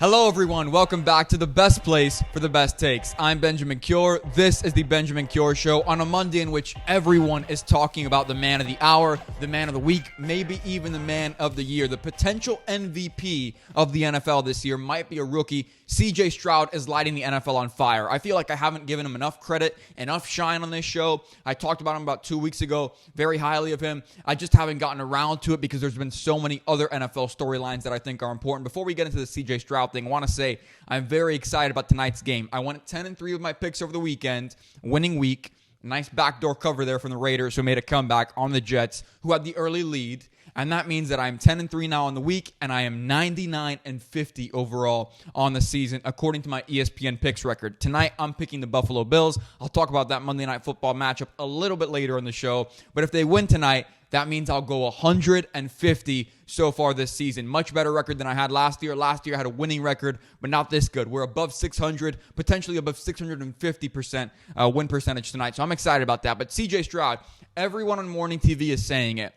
Hello everyone, welcome back to the best place for the best takes. I'm Benjamin Cure. This is the Benjamin Cure Show on a Monday in which everyone is talking about the man of the hour, the man of the week, maybe even the man of the year. The potential MVP of the NFL this year might be a rookie. CJ Stroud is lighting the NFL on fire. I feel like I haven't given him enough credit, enough shine on this show. I talked about him about 2 weeks ago, very highly of him. I just haven't gotten around to it because there's been so many other NFL storylines that I think are important. Before we get into the CJ Stroud thing, I want to say I'm very excited about tonight's game. I went 10-3 with my picks over the weekend, winning week. Nice backdoor cover there from the Raiders, who made a comeback on the Jets, who had the early lead. And that means that I'm 10-3 now on the week, and I am 99-50 overall on the season, according to my ESPN picks record. Tonight, I'm picking the Buffalo Bills. I'll talk about that Monday Night Football matchup a little bit later in the show. But if they win tonight, that means I'll go 150 so far this season. Much better record than I had last year. Last year I had a winning record, but not this good. We're above 600, potentially above 650% win percentage tonight. So I'm excited about that. But CJ Stroud, everyone on morning TV is saying it.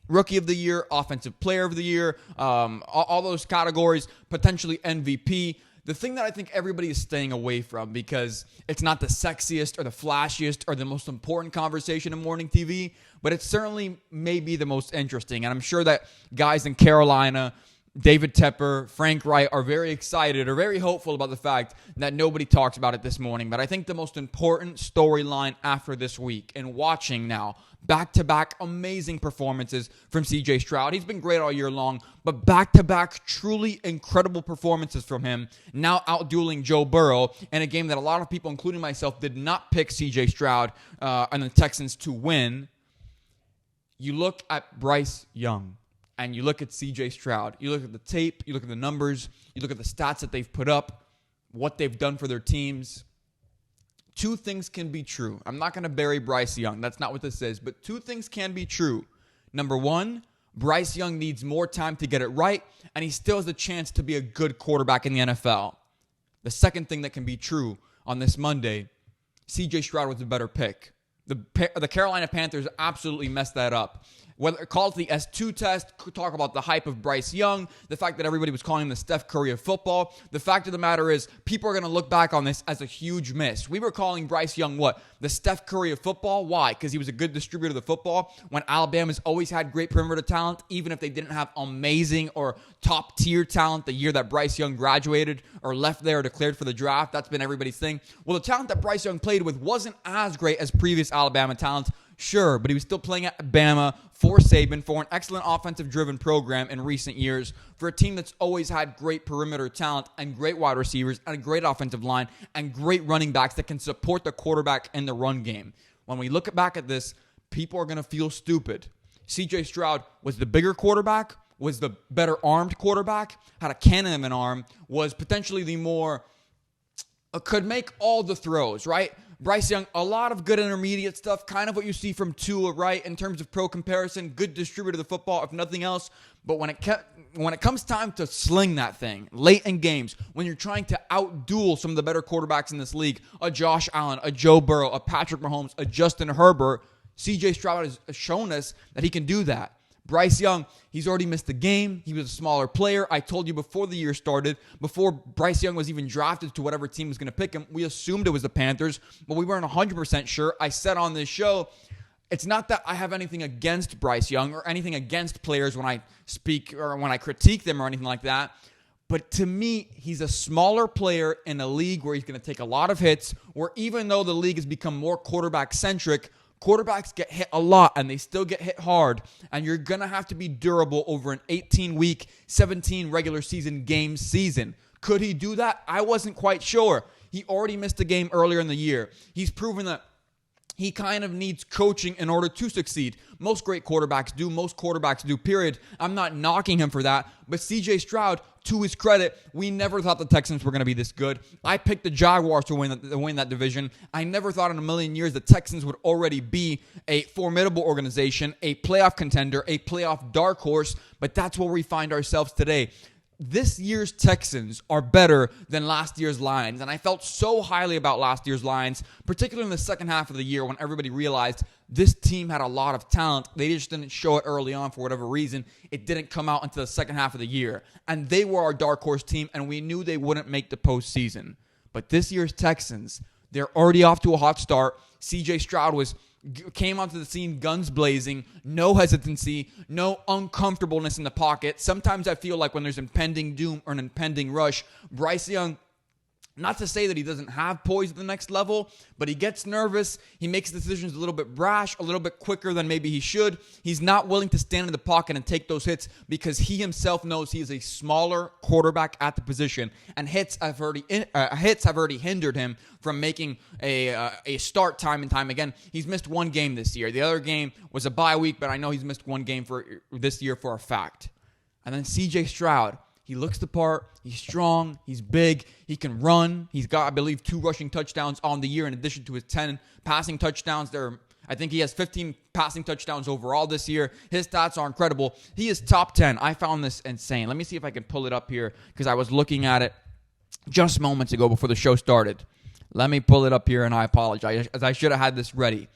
Rookie of the year, offensive player of the year, all those categories, potentially MVP. The thing that I think everybody is staying away from because it's not the sexiest or the flashiest or the most important conversation in morning TV, but it certainly may be the most interesting. And I'm sure that guys in Carolina, David Tepper, Frank Wright are very excited or very hopeful about the fact that nobody talks about it this morning. But I think the most important storyline after this week and watching now, back-to-back amazing performances from CJ Stroud. He's been great all year long, but back-to-back truly incredible performances from him, now outdueling Joe Burrow in a game that a lot of people, including myself, did not pick CJ Stroud and the Texans to win. You look at Bryce Young and you look at CJ Stroud. You look at the tape, you look at the numbers, you look at the stats that they've put up, what they've done for their teams. Two things can be true. I'm not going to bury Bryce Young. That's not what this is. But two things can be true. Number one, Bryce Young needs more time to get it right, and he still has a chance to be a good quarterback in the NFL. The second thing that can be true on this Monday, CJ Stroud was a better pick. The Carolina Panthers absolutely messed that up. Whether call it the S2 test, talk about the hype of Bryce Young, the fact that everybody was calling him the Steph Curry of football. The fact of the matter is, people are going to look back on this as a huge miss. We were calling Bryce Young what? The Steph Curry of football. Why? Because he was a good distributor of the football. When Alabama's always had great perimeter talent, even if they didn't have amazing or top-tier talent the year that Bryce Young graduated or left there or declared for the draft. That's been everybody's thing. Well, the talent that Bryce Young played with wasn't as great as previous Alabama talent. Sure, but he was still playing at Bama for Saban, for an excellent offensive-driven program in recent years, for a team that's always had great perimeter talent and great wide receivers and a great offensive line and great running backs that can support the quarterback in the run game. When we look back at this, people are going to feel stupid. CJ Stroud was the bigger quarterback, was the better armed quarterback, had a cannon of an arm, was potentially the more, could make all the throws, right? Bryce Young, a lot of good intermediate stuff, kind of what you see from Tua, right, in terms of pro comparison, good distributor of the football, if nothing else. But when it comes time to sling that thing late in games, when you're trying to outduel some of the better quarterbacks in this league, a Josh Allen, a Joe Burrow, a Patrick Mahomes, a Justin Herbert, CJ Stroud has shown us that he can do that. Bryce Young, he's already missed the game. He was a smaller player. I told you before the year started, before Bryce Young was even drafted to whatever team was going to pick him, we assumed it was the Panthers, but we weren't 100% sure. I said on this show, it's not that I have anything against Bryce Young or anything against players when I speak or when I critique them or anything like that. But to me, he's a smaller player in a league where he's going to take a lot of hits, where even though the league has become more quarterback-centric, quarterbacks get hit a lot, and they still get hit hard, and you're going to have to be durable over an 18-week, 17 regular season game season. Could he do that? I wasn't quite sure. He already missed a game earlier in the year. He's proven that he kind of needs coaching in order to succeed. Most great quarterbacks do. Most quarterbacks do, period. I'm not knocking him for that. But CJ Stroud, to his credit, we never thought the Texans were going to be this good. I picked the Jaguars to win that division. I never thought in a million years the Texans would already be a formidable organization, a playoff contender, a playoff dark horse. But that's where we find ourselves today. this year's Texans are better than last year's Lions. And I felt so highly about last year's Lions, particularly in the second half of the year when everybody realized this team had a lot of talent. They just didn't show it early on for whatever reason. It didn't come out until the second half of the year. And they were our dark horse team, and we knew they wouldn't make the postseason. But this year's Texans, they're already off to a hot start. C.J. Stroud came onto the scene guns blazing, no hesitancy, no uncomfortableness in the pocket. Sometimes I feel like when there's impending doom or an impending rush, Bryce Young, not to say that he doesn't have poise at the next level, but he gets nervous. He makes decisions a little bit brash, a little bit quicker than maybe he should. He's not willing to stand in the pocket and take those hits because he himself knows he is a smaller quarterback at the position, and hits have already hindered him from making a start time and time again. He's missed one game this year. The other game was a bye week, but I know he's missed one game for this year for a fact. And then C.J. Stroud, he looks the part. He's strong. He's big. He can run. He's got, I believe, 2 rushing touchdowns on the year in addition to his 10 passing touchdowns. I think he has 15 passing touchdowns overall this year. His stats are incredible. He is top 10. I found this insane. Let me see if I can pull it up here because I was looking at it just moments ago before the show started. Let me pull it up here, and I apologize, as I should have had this ready.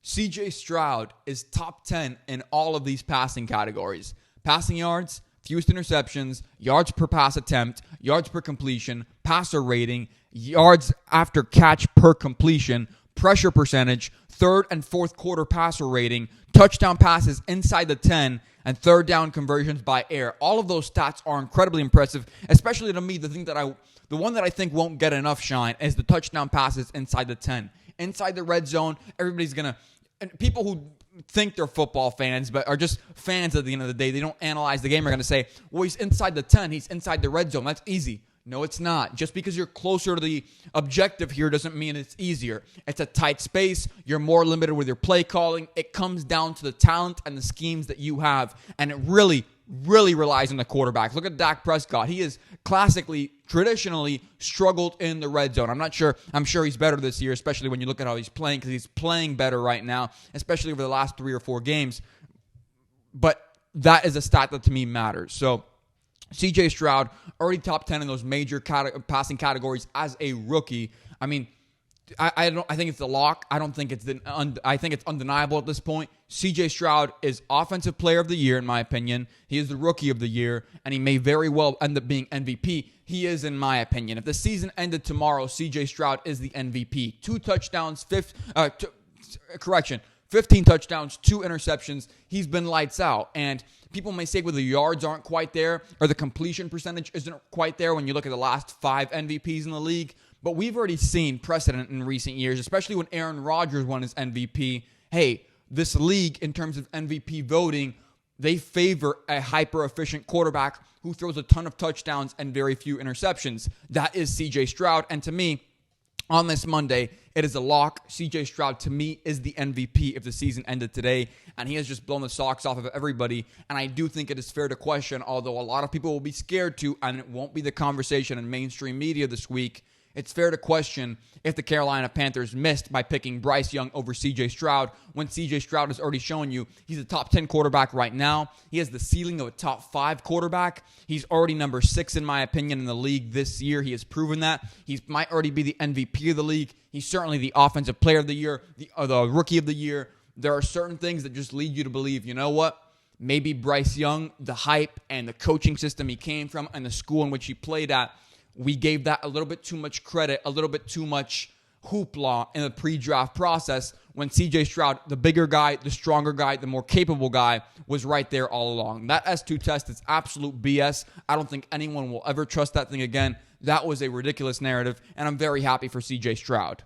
C.J. Stroud is top 10 in all of these passing categories. Passing yards, fewest interceptions, yards per pass attempt, yards per completion, passer rating, yards after catch per completion, pressure percentage, third and fourth quarter passer rating, touchdown passes inside the 10, and third down conversions by air. All of those stats are incredibly impressive, especially to me. The one that I think won't get enough shine is the touchdown passes inside the 10. Inside the red zone, everybody's going to, and people who think they're football fans but are just fans at the end of the day, they don't analyze the game, are going to say, well, he's inside the 10, he's inside the red zone. That's easy. No, it's not. Just because you're closer to the objective here doesn't mean it's easier. It's a tight space. You're more limited with your play calling. It comes down to the talent and the schemes that you have, and it really relies on the quarterback. Look at Dak Prescott. He is traditionally struggled in the red zone. I'm sure he's better this year, especially when you look at how he's playing, because he's playing better right now, especially over the last 3 or 4 games. But that is a stat that to me matters. So C.J. Stroud, already top 10 in those major passing categories as a rookie. I mean, I think it's the lock. I think it's undeniable at this point. C.J. Stroud is Offensive Player of the Year, in my opinion. He is the Rookie of the Year, and he may very well end up being MVP. He is, in my opinion. If the season ended tomorrow, C.J. Stroud is the MVP. 2 touchdowns, 15 touchdowns, 2 interceptions. He's been lights out. And people may say, well, the yards aren't quite there, or the completion percentage isn't quite there when you look at the last 5 MVPs in the league. But we've already seen precedent in recent years, especially when Aaron Rodgers won his MVP. Hey, this league, in terms of MVP voting, they favor a hyper-efficient quarterback who throws a ton of touchdowns and very few interceptions. That is C.J. Stroud. And to me, on this Monday, it is a lock. C.J. Stroud, to me, is the MVP if the season ended today, and he has just blown the socks off of everybody. And I do think it is fair to question, although a lot of people will be scared to, and it won't be the conversation in mainstream media this week, it's fair to question if the Carolina Panthers missed by picking Bryce Young over C.J. Stroud when C.J. Stroud has already shown you he's a top 10 quarterback right now. He has the ceiling of a top 5 quarterback. He's already number 6, in my opinion, in the league this year. He has proven that. He might already be the MVP of the league. He's certainly the Offensive Player of the Year, the Rookie of the Year. There are certain things that just lead you to believe, you know what? Maybe Bryce Young, the hype and the coaching system he came from and the school in which he played at, we gave that a little bit too much credit, a little bit too much hoopla in the pre-draft process when C.J. Stroud, the bigger guy, the stronger guy, the more capable guy, was right there all along. That S2 test is absolute BS. I don't think anyone will ever trust that thing again. That was a ridiculous narrative, and I'm very happy for C.J. Stroud.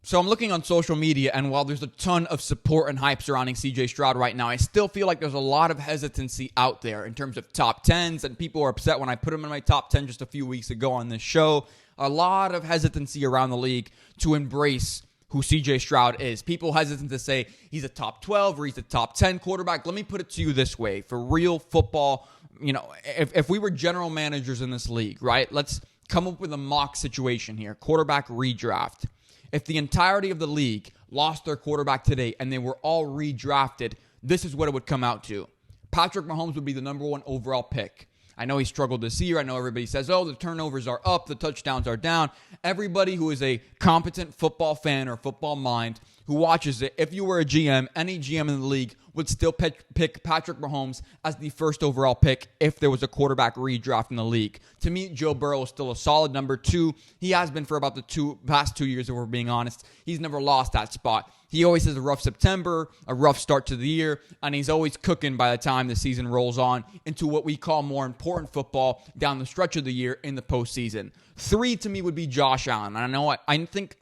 So I'm looking on social media, and while there's a ton of support and hype surrounding C.J. Stroud right now, I still feel like there's a lot of hesitancy out there in terms of top 10s, and people are upset when I put him in my top 10 just a few weeks ago on this show. A lot of hesitancy around the league to embrace who C.J. Stroud is. People hesitant to say he's a top 12 or he's a top 10 quarterback. Let me put it to you this way. For real football, if we were general managers in this league, right, let's come up with a mock situation here, quarterback redraft. If the entirety of the league lost their quarterback today and they were all redrafted, this is what it would come out to. Patrick Mahomes would be the number 1 overall pick. I know he struggled this year. I know everybody says, oh, the turnovers are up, the touchdowns are down. Everybody who is a competent football fan or football mind who watches it, if you were a GM, any GM in the league would still pick Patrick Mahomes as the first overall pick if there was a quarterback redraft in the league. To me, Joe Burrow is still a solid number 2. He has been for about the past 2 years, if we're being honest. He's never lost that spot. He always has a rough September, a rough start to the year, and he's always cooking by the time the season rolls on into what we call more important football down the stretch of the year in the postseason. 3 to me would be Josh Allen. And I know I think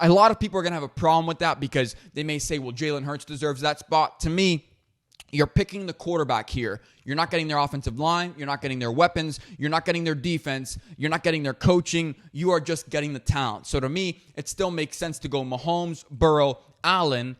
a lot of people are going to have a problem with that because they may say, well, Jalen Hurts deserves that spot. To me, you're picking the quarterback here. You're not getting their offensive line. You're not getting their weapons. You're not getting their defense. You're not getting their coaching. You are just getting the talent. So to me, it still makes sense to go Mahomes, Burrow, Allen.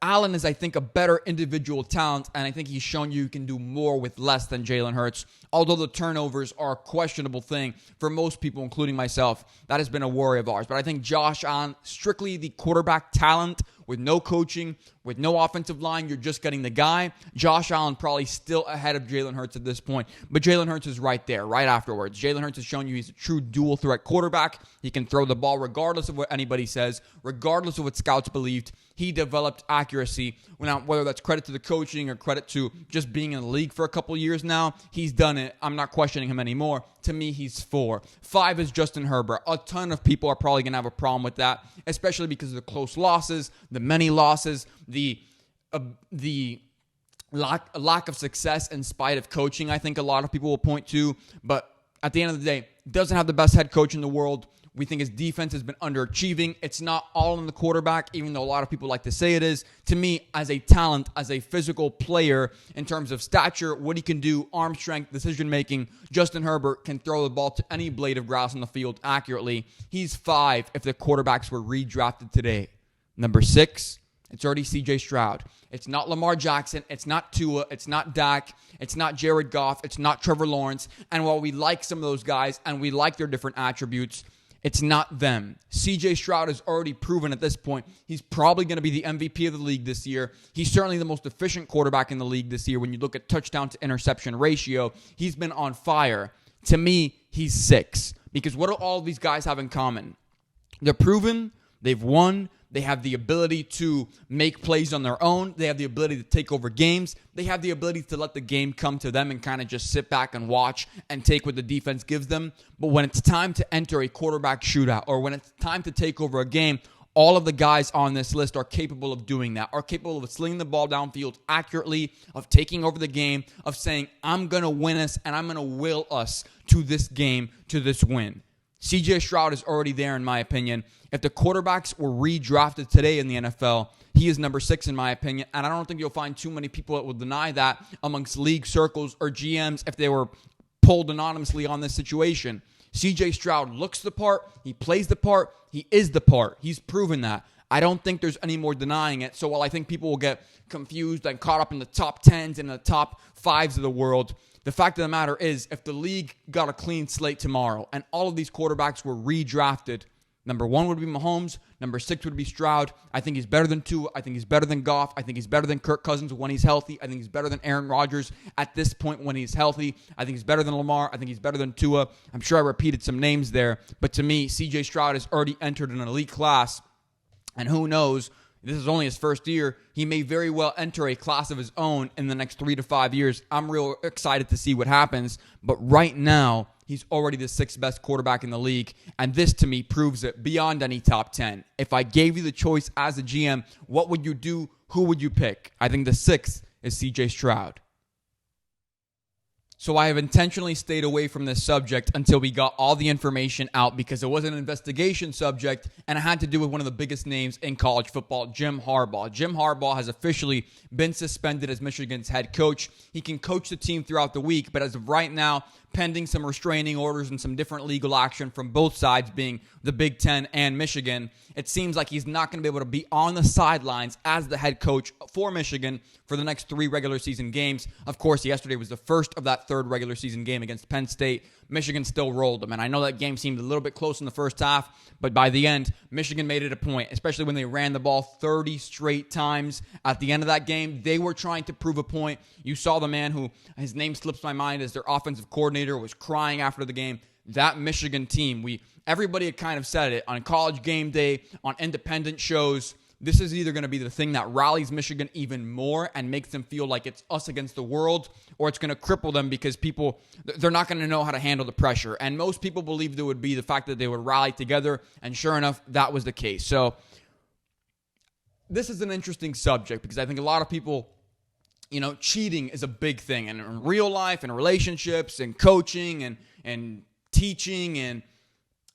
Allen is, I think, a better individual talent, and I think he's shown you can do more with less than Jalen Hurts. Although the turnovers are a questionable thing for most people, including myself, that has been a worry of ours. But I think Josh Allen, strictly the quarterback talent, with no coaching, with no offensive line, you're just getting the guy. Josh Allen probably still ahead of Jalen Hurts at this point, but Jalen Hurts is right there, right afterwards. Jalen Hurts has shown you he's a true dual threat quarterback. He can throw the ball regardless of what anybody says, regardless of what scouts believed. He developed accuracy. Now, whether that's credit to the coaching or credit to just being in the league for a couple years now, he's done it. I'm not questioning him anymore. To me, he's 4. 5 is Justin Herbert. A ton of people are probably going to have a problem with that, especially because of the close losses, the many losses, the lack of success in spite of coaching, I think a lot of people will point to. But at the end of the day, doesn't have the best head coach in the world. We think his defense has been underachieving. It's not all in the quarterback, even though a lot of people like to say it is. To me, as a talent, as a physical player, in terms of stature, what he can do, arm strength, decision-making, Justin Herbert can throw the ball to any blade of grass on the field accurately. He's 5 if the quarterbacks were redrafted today. Number 6, it's already CJ Stroud. It's not Lamar Jackson. It's not Tua. It's not Dak. It's not Jared Goff. It's not Trevor Lawrence. And while we like some of those guys and we like their different attributes, it's not them. CJ Stroud has already proven at this point he's probably going to be the MVP of the league this year. He's certainly the most efficient quarterback in the league this year. When you look at touchdown to interception ratio, he's been on fire. To me, he's 6. Because what do all of these guys have in common? They're proven. They've won. They have the ability to make plays on their own. They have the ability to take over games. They have the ability to let the game come to them and kind of just sit back and watch and take what the defense gives them. But when it's time to enter a quarterback shootout or when it's time to take over a game, all of the guys on this list are capable of doing that, are capable of slinging the ball downfield accurately, of taking over the game, of saying, I'm going to win us and I'm going to will us to this game, to this win. CJ Stroud is already there, in my opinion. If the quarterbacks were redrafted today in the NFL, he is number 6, in my opinion. And I don't think you'll find too many people that will deny that amongst league circles or GMs if they were polled anonymously on this situation. CJ Stroud looks the part. He plays the part. He is the part. He's proven that. I don't think there's any more denying it. So while I think people will get confused and caught up in the top 10s and the top 5s of the world, the fact of the matter is, if the league got a clean slate tomorrow and all of these quarterbacks were redrafted, number 1 would be Mahomes, number 6 would be Stroud. I think he's better than Tua. I think he's better than Goff. I think he's better than Kirk Cousins when he's healthy. I think he's better than Aaron Rodgers at this point when he's healthy. I think he's better than Lamar. I think he's better than Tua. I'm sure I repeated some names there, but to me, CJ Stroud has already entered an elite class, and who knows, this is only his first year. He may very well enter a class of his own in the next 3 to 5 years. I'm real excited to see what happens. But right now, he's already the 6th best quarterback in the league. And this, to me, proves it beyond any top 10. If I gave you the choice as a GM, what would you do? Who would you pick? I think the 6th is CJ Stroud. So I have intentionally stayed away from this subject until we got all the information out because it was an investigation subject and it had to do with one of the biggest names in college football, Jim Harbaugh. Jim Harbaugh has officially been suspended as Michigan's head coach. He can coach the team throughout the week, but as of right now, pending some restraining orders and some different legal action from both sides, being the Big Ten and Michigan, it seems like he's not going to be able to be on the sidelines as the head coach for Michigan for the next 3 regular season games. Of course, yesterday was the first of that 3rd regular season game against Penn State, Michigan still rolled them. And I know that game seemed a little bit close in the first half, but by the end, Michigan made it a point, especially when they ran the ball 30 straight times at the end of that game. They were trying to prove a point. You saw the man who, his name slips my mind, as their offensive coordinator, was crying after the game. That Michigan team, everybody had kind of said it on College Game Day, on independent shows. This is either going to be the thing that rallies Michigan even more and makes them feel like it's us against the world, or it's going to cripple them because they're not going to know how to handle the pressure. And most people believed it would be the fact that they would rally together, and sure enough, that was the case. So this is an interesting subject because I think a lot of people, cheating is a big thing. And in real life, and relationships, and coaching, and teaching, and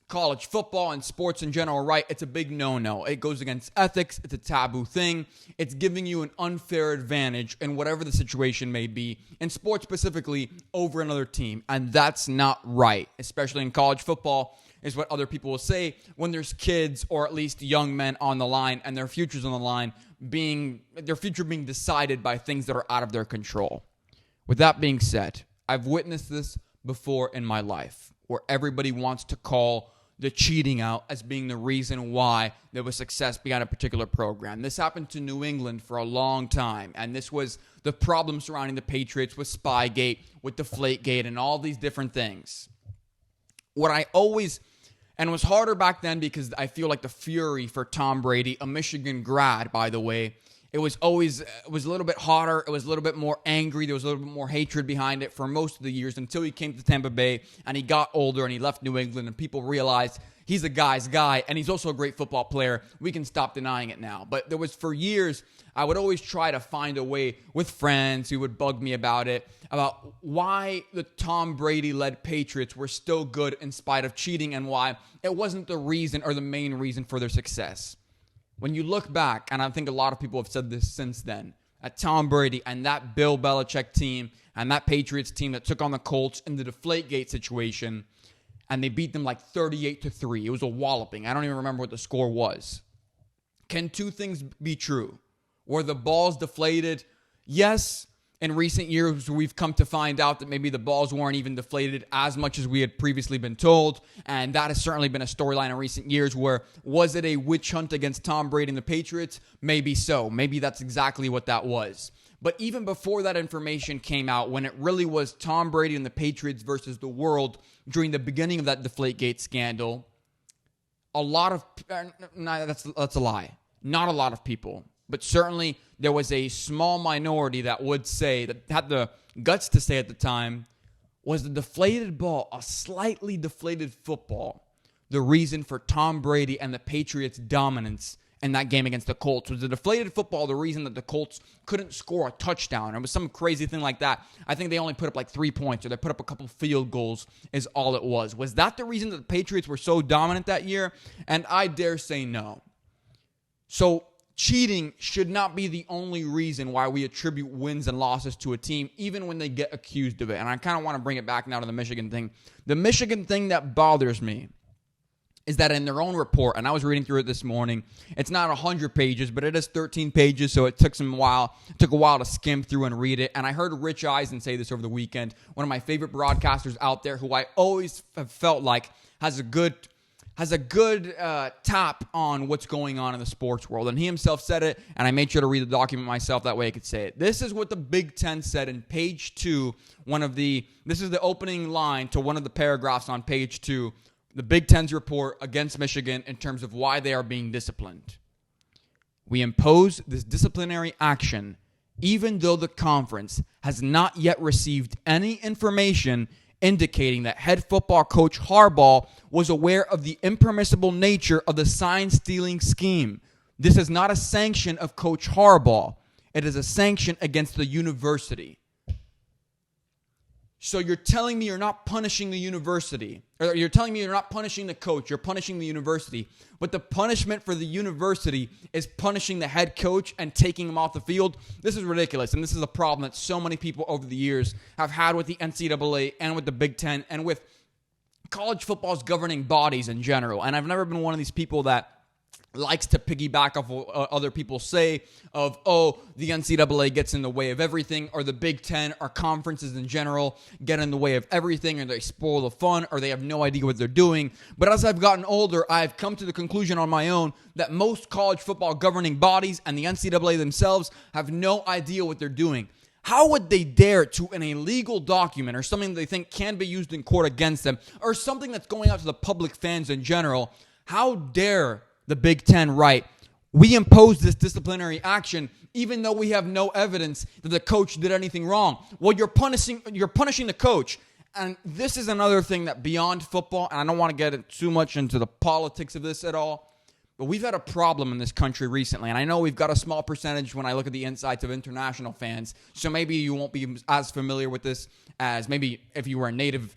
college football and sports in general, right? It's a big no-no. It goes against ethics. It's a taboo thing. It's giving you an unfair advantage in whatever the situation may be, in sports specifically, over another team. And that's not right, especially in college football, is what other people will say when there's kids or at least young men on the line and their futures on the line, their future being decided by things that are out of their control. With that being said, I've witnessed this before in my life, where everybody wants to call the cheating out as being the reason why there was success behind a particular program. This happened to New England for a long time, and this was the problem surrounding the Patriots with Spygate, with Deflategate, and all these different things. And it was harder back then because I feel like the fury for Tom Brady, a Michigan grad, by the way, it was a little bit hotter. It was a little bit more angry. There was a little bit more hatred behind it for most of the years until he came to Tampa Bay and he got older and he left New England and people realized he's a guy's guy and he's also a great football player. We can stop denying it now. But there was, for years, I would always try to find a way with friends who would bug me about why the Tom Brady-led Patriots were still good in spite of cheating and why it wasn't the reason or the main reason for their success. When you look back, and I think a lot of people have said this since then, at Tom Brady and that Bill Belichick team and that Patriots team that took on the Colts in the Deflategate situation, and they beat them like 38-3. It was a walloping. I don't even remember what the score was. Can two things be true? Were the balls deflated? Yes. In recent years, we've come to find out that maybe the balls weren't even deflated as much as we had previously been told. And that has certainly been a storyline in recent years where, was it a witch hunt against Tom Brady and the Patriots? Maybe so. Maybe that's exactly what that was. But even before that information came out, when it really was Tom Brady and the Patriots versus the world during the beginning of that Deflategate scandal, that's a lie. Not a lot of people. But certainly there was a small minority that would say, that had the guts to say at the time, was the deflated ball, a slightly deflated football, the reason for Tom Brady and the Patriots' dominance in that game against the Colts? Was the deflated football the reason that the Colts couldn't score a touchdown? It was some crazy thing like that. I think they only put up like 3 points, or they put up a couple field goals is all it was. Was that the reason that the Patriots were so dominant that year? And I dare say no. So cheating should not be the only reason why we attribute wins and losses to a team, even when they get accused of it. And I kind of want to bring it back now to the Michigan thing. The Michigan thing that bothers me is that in their own report, and I was reading through it this morning, it's not 100 pages, but it is 13 pages, so it took a while to skim through and read it. And I heard Rich Eisen say this over the weekend, one of my favorite broadcasters out there, who I always have felt like has a good tap on what's going on in the sports world. And he himself said it, and I made sure to read the document myself, that way I could say it. This is what the Big Ten said in page 2, this is the opening line to one of the paragraphs on page 2, the Big Ten's report against Michigan in terms of why they are being disciplined. We impose this disciplinary action even though the conference has not yet received any information indicating that head football coach Harbaugh was aware of the impermissible nature of the sign-stealing scheme. This is not a sanction of Coach Harbaugh. It is a sanction against the university. So you're telling me you're not punishing the university, or you're telling me you're not punishing the coach, you're punishing the university, but the punishment for the university is punishing the head coach and taking him off the field? This is ridiculous, and this is a problem that so many people over the years have had with the NCAA and with the Big Ten and with college football's governing bodies in general. And I've never been one of these people that likes to piggyback off what other people say of, oh, the NCAA gets in the way of everything, or the Big Ten or conferences in general get in the way of everything, or they spoil the fun, or they have no idea what they're doing. But as I've gotten older, I've come to the conclusion on my own that most college football governing bodies and the NCAA themselves have no idea what they're doing. How would they dare to, in a legal document or something that they think can be used in court against them, or something that's going out to the public fans in general, how dare the Big Ten write, we impose this disciplinary action even though we have no evidence that the coach did anything wrong? Well, you're punishing the coach. And this is another thing that beyond football, and I don't want to get too much into the politics of this at all, but we've had a problem in this country recently, and I know we've got a small percentage when I look at the insights of international fans, so maybe you won't be as familiar with this as maybe if you were native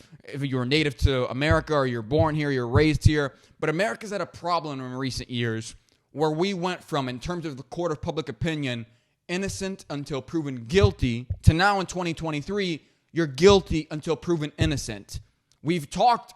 to America, or you're born here, you're raised here. But America's had a problem in recent years where we went from, in terms of the court of public opinion, innocent until proven guilty, to now in 2023, you're guilty until proven innocent. We've talked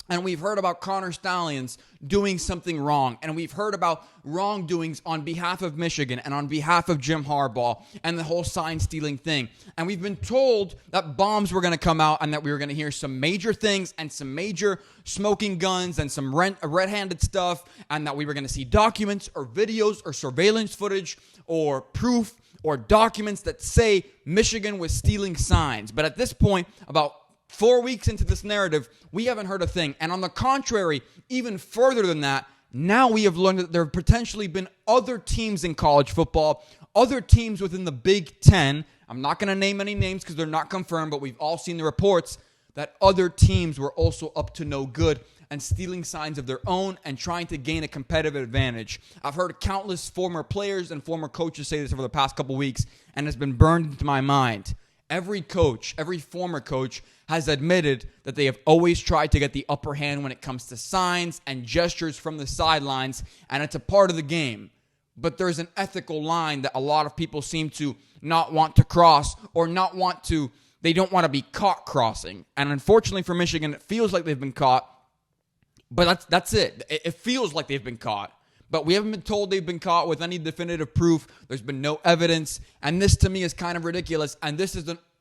and we've heard about Connor Stallions doing something wrong. And we've heard about wrongdoings on behalf of Michigan and on behalf of Jim Harbaugh and the whole sign-stealing thing. And we've been told that bombs were going to come out and that we were going to hear some major things and some major smoking guns and some red-handed stuff, and that we were going to see documents or videos or surveillance footage or proof or documents that say Michigan was stealing signs. But at this point, about 4 weeks into this narrative, we haven't heard a thing. And on the contrary, even further than that, now we have learned that there have potentially been other teams in college football, other teams within the Big Ten. I'm not going to name any names because they're not confirmed, but we've all seen the reports that other teams were also up to no good and stealing signs of their own and trying to gain a competitive advantage. I've heard countless former players and former coaches say this over the past couple weeks, and it's been burned into my mind. Every coach, every former coach, has admitted that they have always tried to get the upper hand when it comes to signs and gestures from the sidelines, and it's a part of the game. But there's an ethical line that a lot of people seem to not want to cross, or they don't want to be caught crossing. And unfortunately for Michigan, it feels like they've been caught, but that's it. It feels like they've been caught. But we haven't been told they've been caught with any definitive proof. There's been no evidence. And this, to me, is kind of ridiculous. And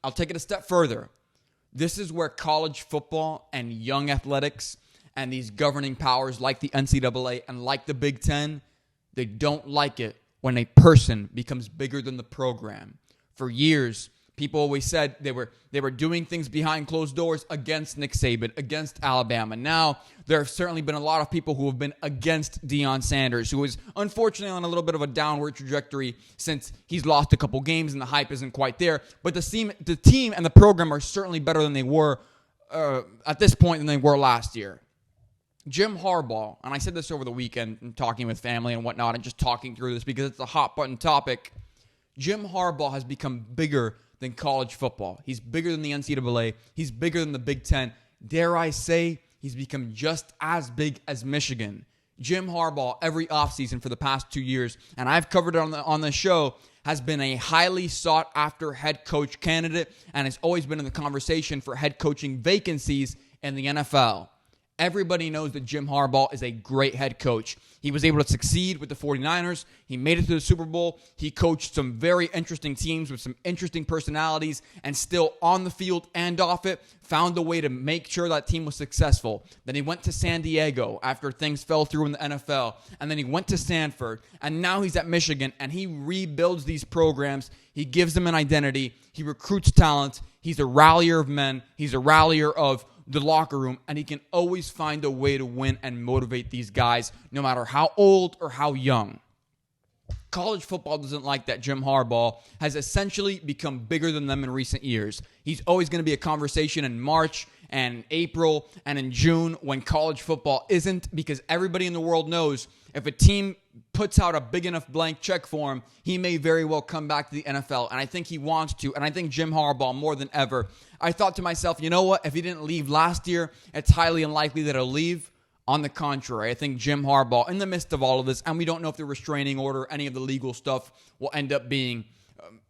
I'll take it a step further. This is where college football and young athletics and these governing powers like the NCAA and like the Big Ten, they don't like it when a person becomes bigger than the program. For years, people always said they were doing things behind closed doors against Nick Saban, against Alabama. Now, there have certainly been a lot of people who have been against Deion Sanders, who is unfortunately on a little bit of a downward trajectory since he's lost a couple games and the hype isn't quite there. But the team and the program are certainly better than they were at this point than they were last year. Jim Harbaugh, and I said this over the weekend and talking with family and whatnot and just talking through this because it's a hot button topic. Jim Harbaugh has become bigger than college football. He's bigger than the NCAA. He's bigger than the Big Ten. Dare I say, he's become just as big as Michigan. Jim Harbaugh, every offseason for the past 2 years, and I've covered it on the show, has been a highly sought-after head coach candidate and has always been in the conversation for head coaching vacancies in the NFL. Everybody knows that Jim Harbaugh is a great head coach. He was able to succeed with the 49ers. He made it to the Super Bowl. He coached some very interesting teams with some interesting personalities, and still on the field and off it, found a way to make sure that team was successful. Then he went to San Diego after things fell through in the NFL, and then he went to Stanford, and now he's at Michigan, and he rebuilds these programs. He gives them an identity. He recruits talent. He's a rallier of men. He's a rallier of the locker room, and he can always find a way to win and motivate these guys, no matter how old or how young. College football doesn't like that. Jim Harbaugh has essentially become bigger than them in recent years. He's always going to be a conversation in March and April and in June when college football isn't, because everybody in the world knows if a team puts out a big enough blank check for him, he may very well come back to the NFL. And I think he wants to. And I think Jim Harbaugh, more than ever, I thought to myself, you know what? If he didn't leave last year, it's highly unlikely that he'll leave. On the contrary, I think Jim Harbaugh, in the midst of all of this, and we don't know if the restraining order, any of the legal stuff will end up being,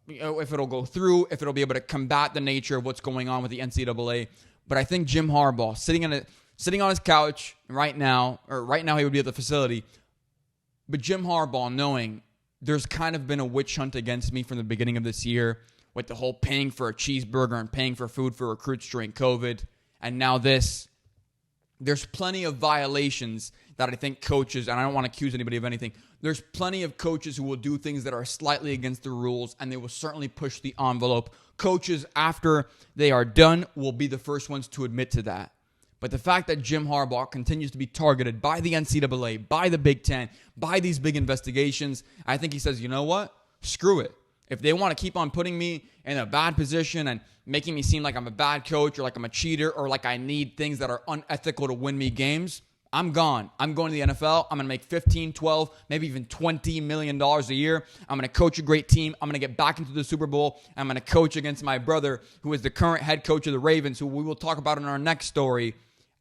if it'll go through, if it'll be able to combat the nature of what's going on with the NCAA. But I think Jim Harbaugh, sitting on his couch right now he would be at the facility, But Jim Harbaugh, knowing there's kind of been a witch hunt against me from the beginning of this year with the whole paying for a cheeseburger and paying for food for recruits during COVID, and now this, there's plenty of violations that I think coaches, and I don't want to accuse anybody of anything, there's plenty of coaches who will do things that are slightly against the rules, and they will certainly push the envelope. Coaches, after they are done, will be the first ones to admit to that. But the fact that Jim Harbaugh continues to be targeted by the NCAA, by the Big Ten, by these big investigations, I think he says, you know what? Screw it. If they want to keep on putting me in a bad position and making me seem like I'm a bad coach or like I'm a cheater or like I need things that are unethical to win me games, I'm gone. I'm going to the NFL. I'm going to make $15, $12, maybe even $20 million a year. I'm going to coach a great team. I'm going to get back into the Super Bowl. I'm going to coach against my brother, who is the current head coach of the Ravens, who we will talk about in our next story.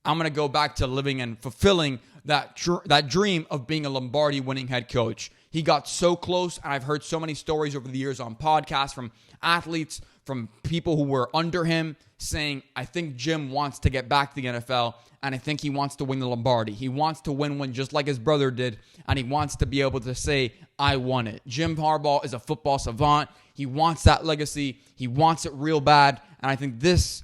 I'm going to go back to living and fulfilling that dream of being a Lombardi winning head coach. He got so close, and I've heard so many stories over the years on podcasts from athletes, from people who were under him, saying, I think Jim wants to get back to the NFL, and I think he wants to win the Lombardi. He wants to win one just like his brother did, and he wants to be able to say, I won it. Jim Harbaugh is a football savant. He wants that legacy. He wants it real bad, and I think this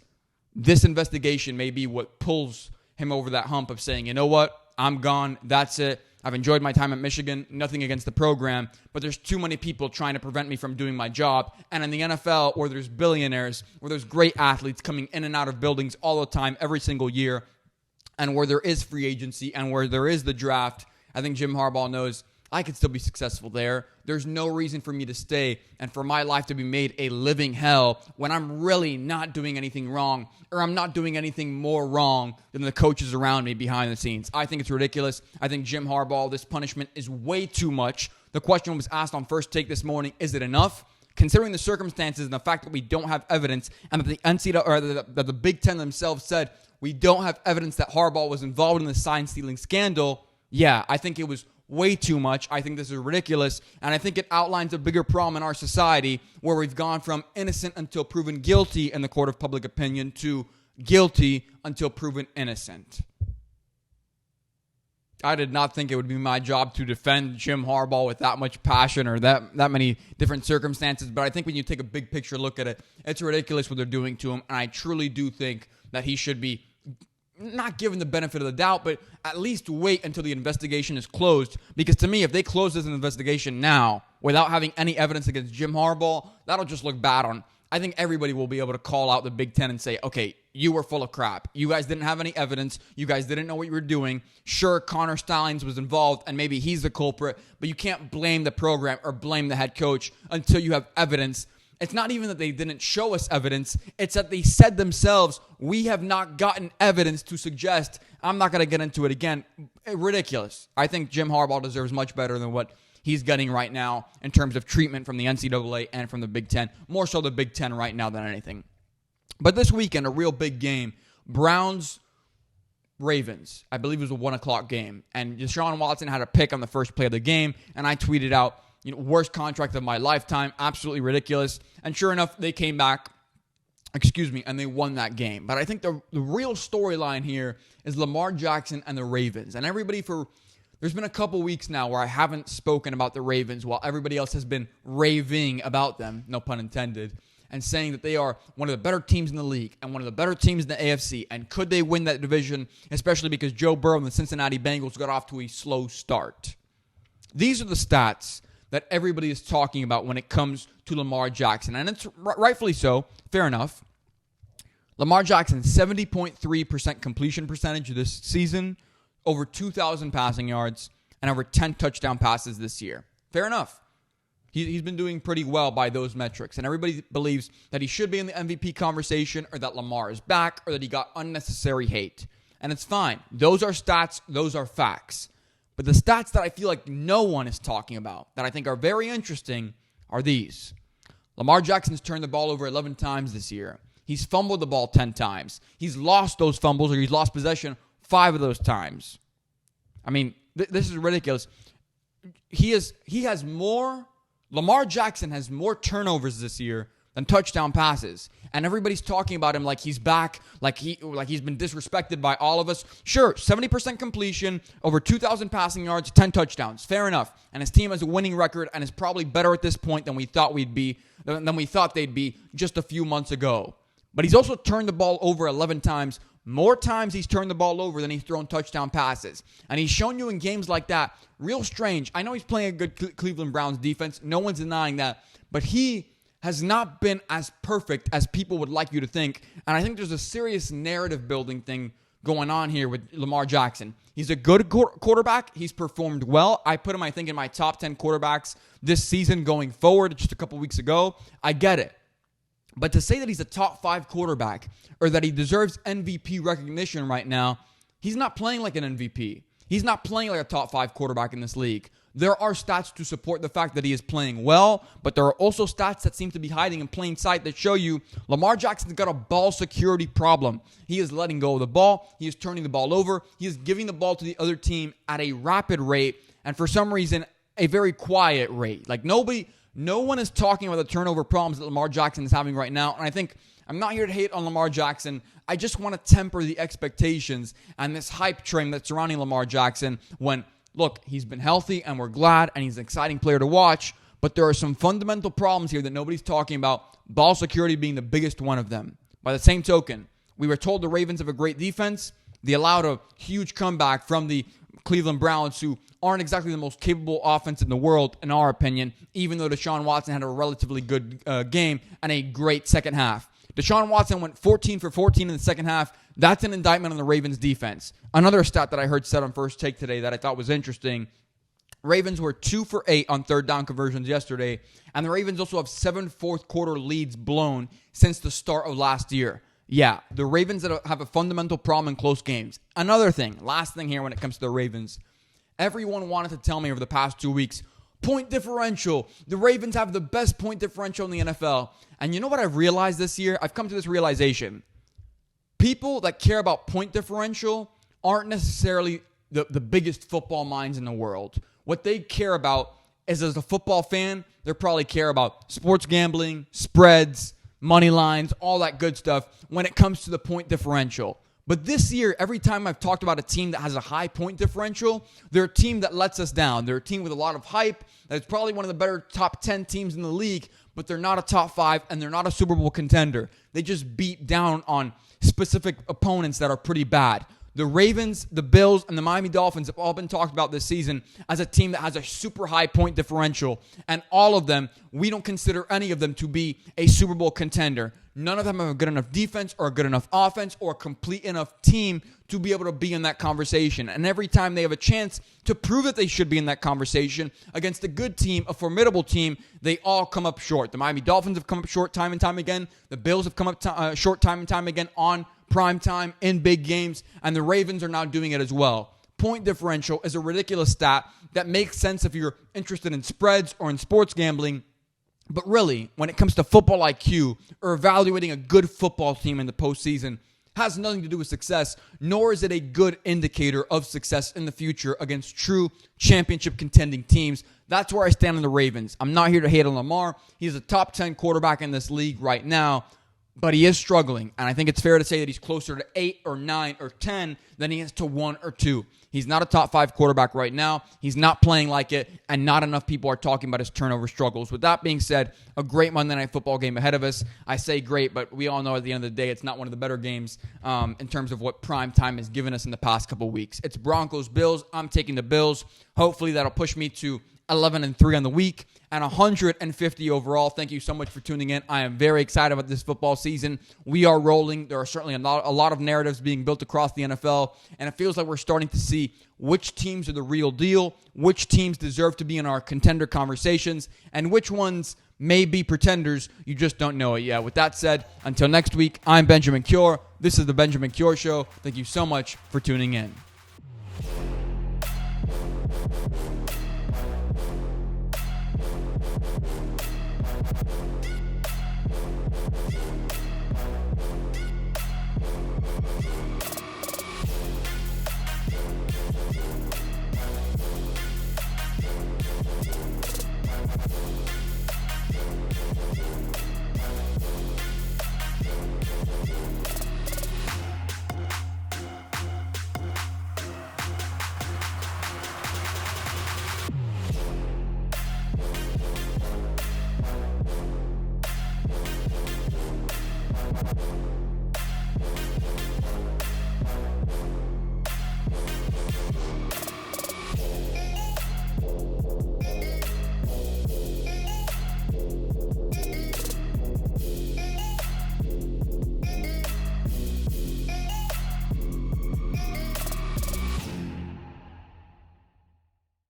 investigation may be what pulls him over that hump of saying, you know what, I'm gone, that's it. I've enjoyed my time at Michigan, nothing against the program, but there's too many people trying to prevent me from doing my job. And in the NFL, where there's billionaires, where there's great athletes coming in and out of buildings all the time, every single year, and where there is free agency and where there is the draft, I think Jim Harbaugh knows I could still be successful there. There's no reason for me to stay and for my life to be made a living hell when I'm really not doing anything wrong, or I'm not doing anything more wrong than the coaches around me behind the scenes. I think it's ridiculous. I think Jim Harbaugh, this punishment is way too much. The question was asked on First Take this morning, is it enough? Considering the circumstances and the fact that we don't have evidence, and that the NCAA or that the Big Ten themselves said we don't have evidence that Harbaugh was involved in the sign-stealing scandal, yeah, I think it was way too much. I think this is ridiculous, and I think it outlines a bigger problem in our society where we've gone from innocent until proven guilty in the court of public opinion to guilty until proven innocent. I did not think it would be my job to defend Jim Harbaugh with that much passion or that many different circumstances, but I think when you take a big picture look at it, it's ridiculous what they're doing to him, and I truly do think that he should be not given the benefit of the doubt, but at least wait until the investigation is closed. Because to me, if they close this investigation now without having any evidence against Jim Harbaugh, that'll just look bad on. I think everybody will be able to call out the Big Ten and say, okay, you were full of crap. You guys didn't have any evidence. You guys didn't know what you were doing. Sure, Connor Stallings was involved, and maybe he's the culprit, but you can't blame the program or blame the head coach until you have evidence. It's not even that they didn't show us evidence. It's that they said themselves, we have not gotten evidence to suggest. I'm not going to get into it again. Ridiculous. I think Jim Harbaugh deserves much better than what he's getting right now in terms of treatment from the NCAA and from the Big Ten. More so the Big Ten right now than anything. But this weekend, a real big game. Browns-Ravens. I believe it was a 1 o'clock game. And Deshaun Watson had a pick on the first play of the game. And I tweeted out, worst contract of my lifetime, absolutely ridiculous. And sure enough, they came back, and they won that game. But I think the real storyline here is Lamar Jackson and the Ravens. And there's been a couple weeks now where I haven't spoken about the Ravens while everybody else has been raving about them, no pun intended, and saying that they are one of the better teams in the league and one of the better teams in the AFC. And could they win that division, especially because Joe Burrow and the Cincinnati Bengals got off to a slow start. These are the stats that everybody is talking about when it comes to Lamar Jackson. And it's rightfully so. Fair enough. Lamar Jackson, 70.3% completion percentage this season, over 2,000 passing yards, and over 10 touchdown passes this year. Fair enough. He's been doing pretty well by those metrics. And everybody believes that he should be in the MVP conversation, or that Lamar is back, or that he got unnecessary hate. And it's fine. Those are stats. Those are facts. But the stats that I feel like no one is talking about, that I think are very interesting, are these. Lamar Jackson's turned the ball over 11 times this year. He's fumbled the ball 10 times. He's lost those fumbles, or he's lost possession 5 of those times. I mean, this is ridiculous. Lamar Jackson has more turnovers this year than touchdown passes. And everybody's talking about him like he's back, like he's been disrespected by all of us. Sure, 70% completion, over 2,000 passing yards, 10 touchdowns. Fair enough. And his team has a winning record and is probably better at this point than we thought they'd be just a few months ago. But he's also turned the ball over 11 times. More times he's turned the ball over than he's thrown touchdown passes. And he's shown you in games like that, real strange. I know he's playing a good Cleveland Browns defense. No one's denying that. But he has not been as perfect as people would like you to think. And I think there's a serious narrative building thing going on here with Lamar Jackson. He's a good quarterback. He's performed well. I put him, I think, in my top 10 quarterbacks this season going forward just a couple weeks ago. I get it. But to say that he's a top 5 quarterback or that he deserves MVP recognition right now, he's not playing like an MVP. He's not playing like a top 5 quarterback in this league. There are stats to support the fact that he is playing well, but there are also stats that seem to be hiding in plain sight that show you Lamar Jackson's got a ball security problem. He is letting go of the ball. He is turning the ball over. He is giving the ball to the other team at a rapid rate, and for some reason, a very quiet rate. Like no one is talking about the turnover problems that Lamar Jackson is having right now, and I think I'm not here to hate on Lamar Jackson. I just want to temper the expectations and this hype train that's surrounding Lamar Jackson when, look, he's been healthy and we're glad and he's an exciting player to watch, but there are some fundamental problems here that nobody's talking about, ball security being the biggest one of them. By the same token, we were told the Ravens have a great defense. They allowed a huge comeback from the Cleveland Browns, who aren't exactly the most capable offense in the world, in our opinion, even though Deshaun Watson had a relatively good game and a great second half. Deshaun Watson went 14 for 14 in the second half. That's an indictment on the Ravens defense. Another stat that I heard said on First Take today that I thought was interesting, Ravens were 2 for 8 on third down conversions yesterday, and the Ravens also have 7 fourth quarter leads blown since the start of last year. Yeah, the Ravens have a fundamental problem in close games. Another thing, last thing here when it comes to the Ravens, everyone wanted to tell me over the past 2 weeks, point differential. The Ravens have the best point differential in the NFL. And you know what I've realized this year? I've come to this realization. People that care about point differential aren't necessarily the biggest football minds in the world. What they care about is, as a football fan, they probably care about sports gambling, spreads, money lines, all that good stuff when it comes to the point differential. But this year, every time I've talked about a team that has a high point differential, they're a team that lets us down. They're a team with a lot of hype. That's probably one of the better top 10 teams in the league, but they're not a top 5 and they're not a Super Bowl contender. They just beat down on specific opponents that are pretty bad. The Ravens, the Bills, and the Miami Dolphins have all been talked about this season as a team that has a super high point differential. And all of them, we don't consider any of them to be a Super Bowl contender. None of them have a good enough defense or a good enough offense or a complete enough team to be able to be in that conversation. And every time they have a chance to prove that they should be in that conversation against a good team, a formidable team, they all come up short. The Miami Dolphins have come up short time and time again. The Bills have come up short time and time again on prime time in big games, and the Ravens are now doing it as well. Point differential is a ridiculous stat that makes sense if you're interested in spreads or in sports gambling, but really, when it comes to football IQ or evaluating a good football team in the postseason, has nothing to do with success, nor is it a good indicator of success in the future against true championship contending teams. That's where I stand on the Ravens. I'm not here to hate on Lamar. He's a top 10 quarterback in this league right now, but he is struggling, and I think it's fair to say that he's closer to 8 or 9 or 10 than he is to 1 or 2. He's not a top 5 quarterback right now. He's not playing like it, and not enough people are talking about his turnover struggles. With that being said, a great Monday Night Football game ahead of us. I say great, but we all know at the end of the day, it's not one of the better games in terms of what prime time has given us in the past couple weeks. It's Broncos-Bills. I'm taking the Bills. Hopefully that'll push me to 11-3 on the week and 150 overall. Thank you so much for tuning in. I am very excited about this football season. We are rolling. There are certainly a lot of narratives being built across the NFL, and it feels like we're starting to see which teams are the real deal, which teams deserve to be in our contender conversations, and which ones may be pretenders. You just don't know it yet. With that said, until next week, I'm Benjamin Cure. This is the Benjamin Cure Show. Thank you so much for tuning in.